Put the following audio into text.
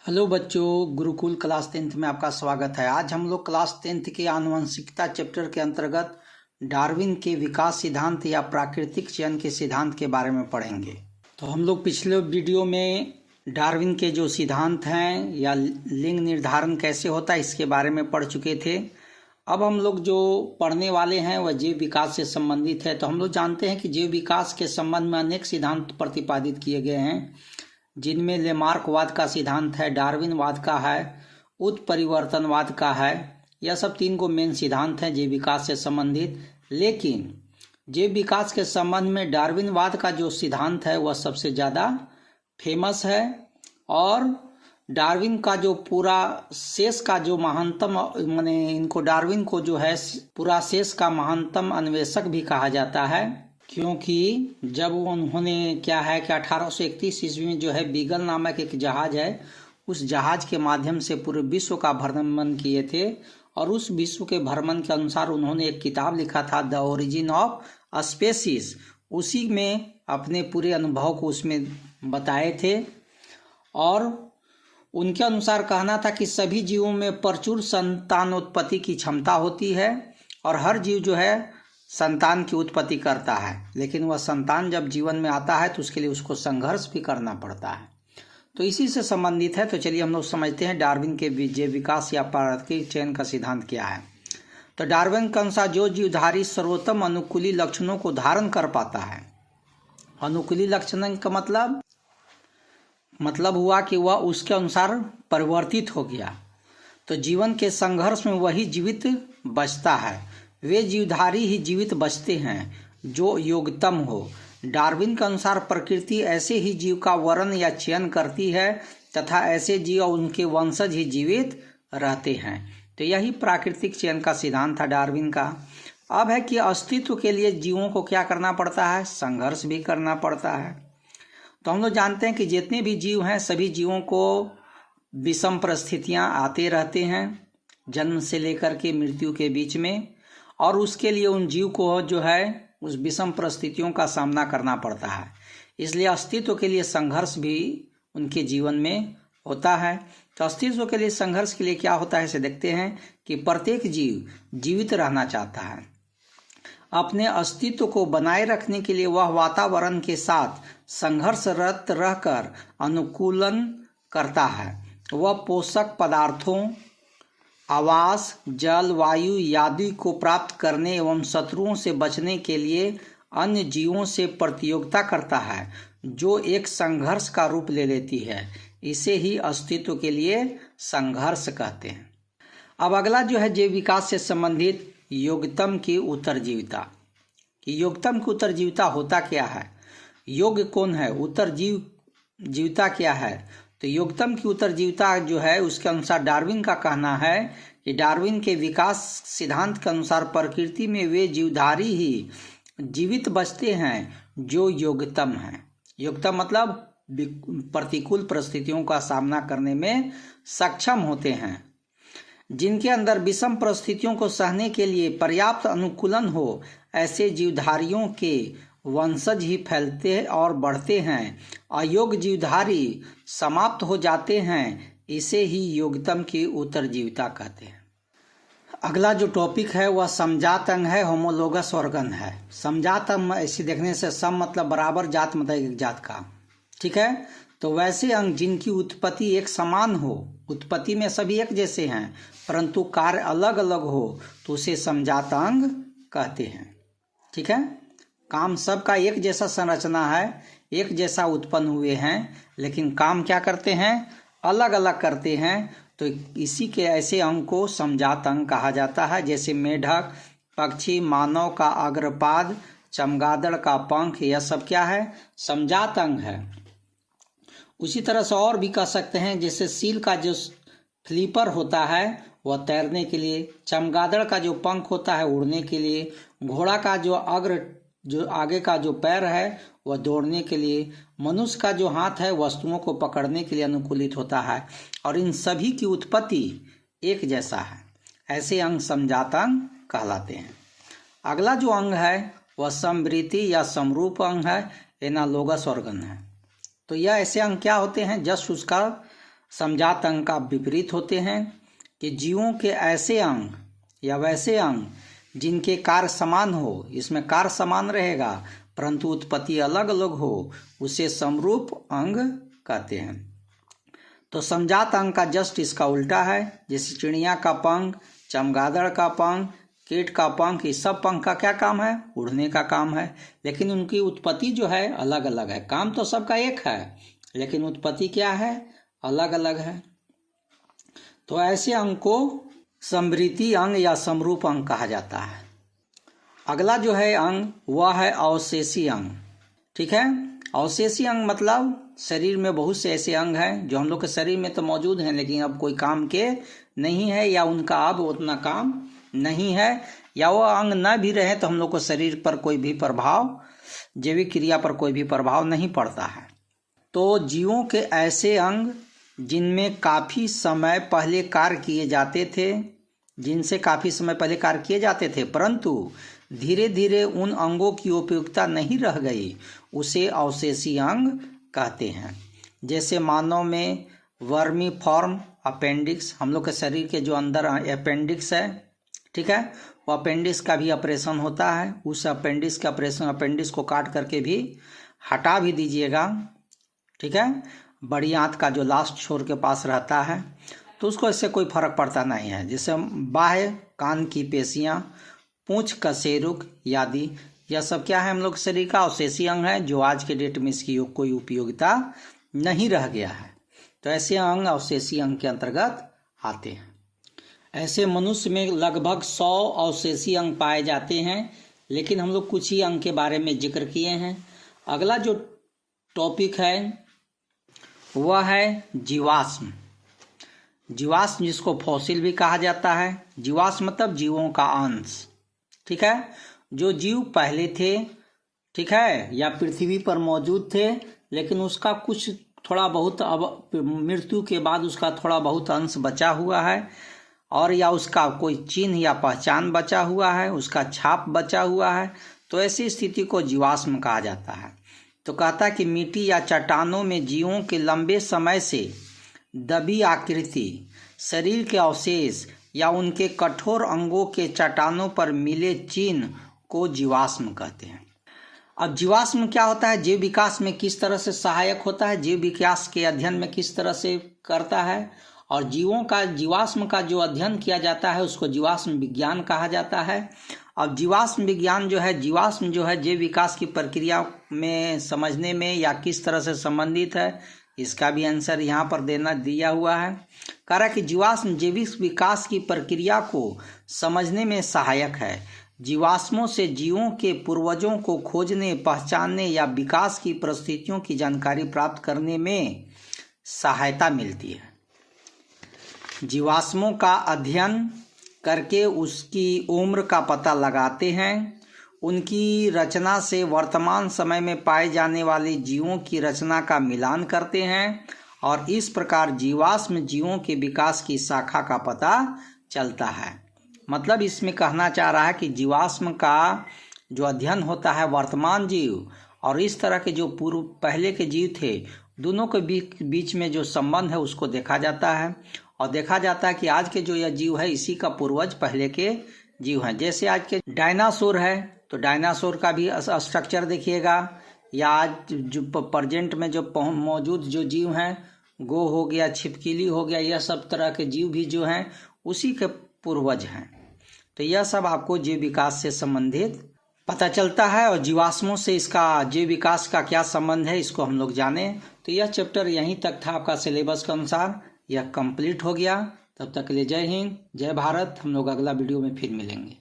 Hello बच्चों, Gurukul class 10th में आपका स्वागत है। आज हम लोग क्लास 10th के आनुवंशिकता चैप्टर के अंतर्गत डार्विन के विकास सिद्धांत या प्राकृतिक चयन के सिद्धांत के बारे में पढ़ेंगे। तो हम लोग पिछले वीडियो में डार्विन के जो सिद्धांत हैं या लिंग निर्धारण कैसे होता है इसके बारे में पढ़ चुके थे। अब हम लोग जो पढ़ने वाले हैं वह जीव विकास से संबंधित है। तो हम लोग जानते हैं कि जीव विकास के संबंध में अनेक सिद्धांत प्रतिपादित किए गए हैं, जिनमें लेमार्कवाद का सिद्धांत है, डार्विनवाद का है, उत्परिवर्तनवाद का है। यह सब तीन को मेन सिद्धांत हैं जीव विकास से संबंधित। लेकिन जीव विकास के संबंध में डार्विनवाद का जो सिद्धांत है वह सबसे ज़्यादा फेमस है, और डार्विन का जो पूरा शेष का जो महानतम माने इनको डार्विन को जो है पूरा शेष का महानतम अन्वेषक भी कहा जाता है, क्योंकि जब उन्होंने क्या है कि 1831 ईस्वी में जो है बीगल नामक एक जहाज है, उस जहाज के माध्यम से पूरे विश्व का भ्रमण किए थे, और उस विश्व के भ्रमण के अनुसार उन्होंने एक किताब लिखा था द ओरिजिन ऑफ स्पेसीज। उसी में अपने पूरे अनुभव को उसमें बताए थे, और उनके अनुसार कहना था कि सभी जीवों में प्रचुर संतानोत्पत्ति की क्षमता होती है, और हर जीव जो है संतान की उत्पत्ति करता है, लेकिन वह संतान जब जीवन में आता है तो उसके लिए उसको संघर्ष भी करना पड़ता है। तो इसी से संबंधित है। तो चलिए हम लोग समझते हैं डार्विन के जीव विकास या प्राकृतिक चयन का सिद्धांत क्या है। तो डार्विन के अनुसार जो जीवधारी सर्वोत्तम अनुकूली लक्षणों को धारण कर पाता है। अनुकूली लक्षण का मतलब हुआ कि वह उसके अनुसार परिवर्तित हो गया, तो जीवन के संघर्ष में वही जीवित बचता है। वे जीवधारी ही जीवित बचते हैं जो योग्यतम हो। डार्विन के अनुसार प्रकृति ऐसे ही जीव का वर्ण या चयन करती है तथा ऐसे जीव और उनके वंशज ही जीवित रहते हैं। तो यही प्राकृतिक चयन का सिद्धांत था डार्विन का। अब है कि अस्तित्व के लिए जीवों को क्या करना पड़ता है, संघर्ष भी करना पड़ता है। तो हम लोग जानते हैं कि जितने भी जीव हैं सभी जीवों को विषम परिस्थितियाँ आते रहते हैं, जन्म से लेकर के मृत्यु के बीच में, और उसके लिए उन जीव को जो है उस विषम परिस्थितियों का सामना करना पड़ता है। इसलिए अस्तित्व के लिए संघर्ष भी उनके जीवन में होता है। तो अस्तित्व के लिए संघर्ष के लिए क्या होता है इसे देखते हैं कि प्रत्येक जीव जीवित रहना चाहता है। अपने अस्तित्व को बनाए रखने के लिए वह वातावरण के साथ संघर्षरत रहकर अनुकूलन करता है। वह पोषक पदार्थों, आवास, जल, वायु आदि को प्राप्त करने एवं शत्रुओं से बचने के लिए अन्य जीवों से प्रतियोगिता करता है, जो एक संघर्ष का रूप ले लेती है। इसे ही अस्तित्व के लिए संघर्ष कहते हैं। अब अगला जो है जीव विकास से संबंधित योग्यतम की उत्तरजीविता। कि योग्यतम की उत्तरजीविता होता क्या है, योग्य कौन है, उत्तरजीविता क्या है। तो योग्यतम की उत्तरजीविता जो है उसके अनुसार डार्विन का कहना है कि डार्विन के विकास सिद्धांत के अनुसार प्रकृति में वे जीवधारी ही जीवित बचते हैं जो योग्यतम हैं। योग्यतम मतलब प्रतिकूल परिस्थितियों का सामना करने में सक्षम होते हैं, जिनके अंदर विषम परिस्थितियों को सहने के लिए पर्याप्त अनुकूलन हो। ऐसे जीवधारियों के वंशज ही फैलते और बढ़ते हैं, अयोग्य जीवधारी समाप्त हो जाते हैं। इसे ही योग्यतम की उत्तरजीविता कहते हैं। अगला जो टॉपिक है वह समजात अंग है, होमोलोगस ऑर्गन है। समजात अंग ऐसे देखने से सम मतलब बराबर, जात मतलब एक जात का, ठीक है। तो वैसे अंग जिनकी उत्पत्ति एक समान हो, उत्पत्ति में सभी एक जैसे हैं परंतु कार्य अलग अलग हो, तो उसे समजात अंग कहते हैं, ठीक है। काम सबका एक जैसा संरचना है, एक जैसा उत्पन्न हुए हैं, लेकिन काम क्या करते हैं, अलग अलग करते हैं। तो इसी के ऐसे अंग को समजात अंग कहा जाता है। जैसे मेढक, पक्षी, मानव का अग्रपाद, चमगादड़ का पंख, यह सब क्या है, समजात अंग है। उसी तरह से और भी कह सकते हैं, जैसे सील का जो फ्लीपर होता है वह तैरने के लिए, चमगादड़ का जो पंख होता है उड़ने के लिए, घोड़ा का जो आगे का जो पैर है वह दौड़ने के लिए, मनुष्य का जो हाथ है वस्तुओं को पकड़ने के लिए अनुकूलित होता है, और इन सभी की उत्पत्ति एक जैसा है। ऐसे अंग समजात अंग कहलाते हैं। अगला जो अंग है वह समवृत्ति या समरूप अंग है, एनालोगस ऑर्गन है। तो यह ऐसे अंग क्या होते हैं, जस्ट उसका समजात अंग का विपरीत होते हैं कि जीवों के ऐसे अंग या वैसे अंग जिनके कार्य समान हो, इसमें कार्य समान रहेगा परंतु उत्पत्ति अलग अलग हो, उसे समरूप अंग कहते हैं। तो समजात अंग का जस्ट इसका उल्टा है। जैसे चिड़िया का पंख, चमगादड़ का पंख, कीट का पंख, इस सब पंख का क्या काम है? उड़ने का काम है, लेकिन उनकी उत्पत्ति जो है अलग अलग है। काम तो सबका एक है लेकिन उत्पत्ति क्या है? अलग अलग है। तो ऐसे अंग को समृद्धि अंग या समरूप अंग कहा जाता है। अगला जो है अंग वह है अवशेषी अंग। ठीक है, अवशेषी अंग मतलब शरीर में बहुत से ऐसे अंग हैं जो हम लोग के शरीर में तो मौजूद हैं लेकिन अब कोई काम के नहीं है या उनका अब उतना काम नहीं है या वो अंग न भी रहे तो हम लोग को शरीर पर कोई भी प्रभाव, जैविक क्रिया पर कोई भी प्रभाव नहीं पड़ता है। तो जीवों के ऐसे अंग जिनमें काफ़ी समय पहले कार्य किए जाते थे, जिनसे काफ़ी समय पहले कार्य किए जाते थे परंतु धीरे धीरे उन अंगों की उपयोगिता नहीं रह गई, उसे अवशेषी अंग कहते हैं। जैसे मानव में वर्मी फॉर्म अपेंडिक्स, हम लोग के शरीर के जो अंदर अपेंडिक्स है, ठीक है, वो अपेंडिक्स का भी ऑपरेशन होता है। उस अपेंडिक्स का ऑपरेशन, अपेंडिक्स को काट करके भी हटा भी दीजिएगा, ठीक है, बड़ी आंत का जो लास्ट छोर के पास रहता है तो उसको इससे कोई फर्क पड़ता नहीं है। जैसे बाह्य कान की पेशियाँ, पूंछ कशेरुक आदि, यह सब क्या है? हम लोग शरीर का अवशेषी अंग है जो आज के डेट में इसकी कोई उपयोगिता नहीं रह गया है। तो ऐसे अंग अवशेषी अंग के अंतर्गत आते हैं। ऐसे मनुष्य में लगभग 100 अवशेषी अंग पाए जाते हैं लेकिन हम लोग कुछ ही अंग के बारे में जिक्र किए हैं। अगला जो टॉपिक है वह है जीवाश्म। जीवाश्म जिसको फॉसिल भी कहा जाता है। जीवाश्म मतलब जीवों का अंश, ठीक है, जो जीव पहले थे, ठीक है, या पृथ्वी पर मौजूद थे लेकिन उसका कुछ थोड़ा बहुत अब मृत्यु के बाद उसका थोड़ा बहुत अंश बचा हुआ है और या उसका कोई चिन्ह या पहचान बचा हुआ है, उसका छाप बचा हुआ है, तो ऐसी स्थिति को जीवाश्म कहा जाता है। तो कहता है कि मिट्टी या चट्टानों में जीवों के लंबे समय से दबी आकृति, शरीर के अवशेष या उनके कठोर अंगों के चट्टानों पर मिले चिन्ह को जीवाश्म कहते हैं। अब जीवाश्म क्या होता है? जीव विकास में किस तरह से सहायक होता है, जीव विकास के अध्ययन में किस तरह से करता है, और जीवों का जीवाश्म का जो अध्ययन किया जाता है उसको जीवाश्म विज्ञान कहा जाता है। अब जीवाश्म विज्ञान जो है, जीवाश्म जो है जीव विकास की प्रक्रिया में समझने में या किस तरह से संबंधित है, इसका भी आंसर यहाँ पर दिया हुआ है। कह रहा है कि जीवाश्म जैविक विकास की प्रक्रिया को समझने में सहायक है। जीवाश्मों से जीवों के पूर्वजों को खोजने, पहचानने या विकास की परिस्थितियों की जानकारी प्राप्त करने में सहायता मिलती है। जीवाश्मों का अध्ययन करके उसकी उम्र का पता लगाते हैं, उनकी रचना से वर्तमान समय में पाए जाने वाले जीवों की रचना का मिलान करते हैं और इस प्रकार जीवाश्म जीवों के विकास की शाखा का पता चलता है। मतलब इसमें कहना चाह रहा है कि जीवाश्म का जो अध्ययन होता है वर्तमान जीव और इस तरह के जो पूर्व पहले के जीव थे, दोनों के बीच में जो संबंध है उसको देखा जाता है और देखा जाता है कि आज के जो यह जीव है इसी का पूर्वज पहले के जीव हैं। जैसे आज के डायनासोर है तो डायनासोर का भी स्ट्रक्चर देखिएगा, या आज जो प्रेजेंट में जो मौजूद जो जीव हैं, गो हो गया, छिपकली हो गया, यह सब तरह के जीव भी जो हैं उसी के पूर्वज हैं। तो यह सब आपको जीव विकास से संबंधित पता चलता है और जीवाश्मों से इसका जीव विकास का क्या संबंध है इसको हम लोग जाने। तो यह चैप्टर यहीं तक था आपका सिलेबस के अनुसार, यह कंप्लीट हो गया। तब तक के लिए जय हिंद, जय भारत। हम लोग अगला वीडियो में फिर मिलेंगे।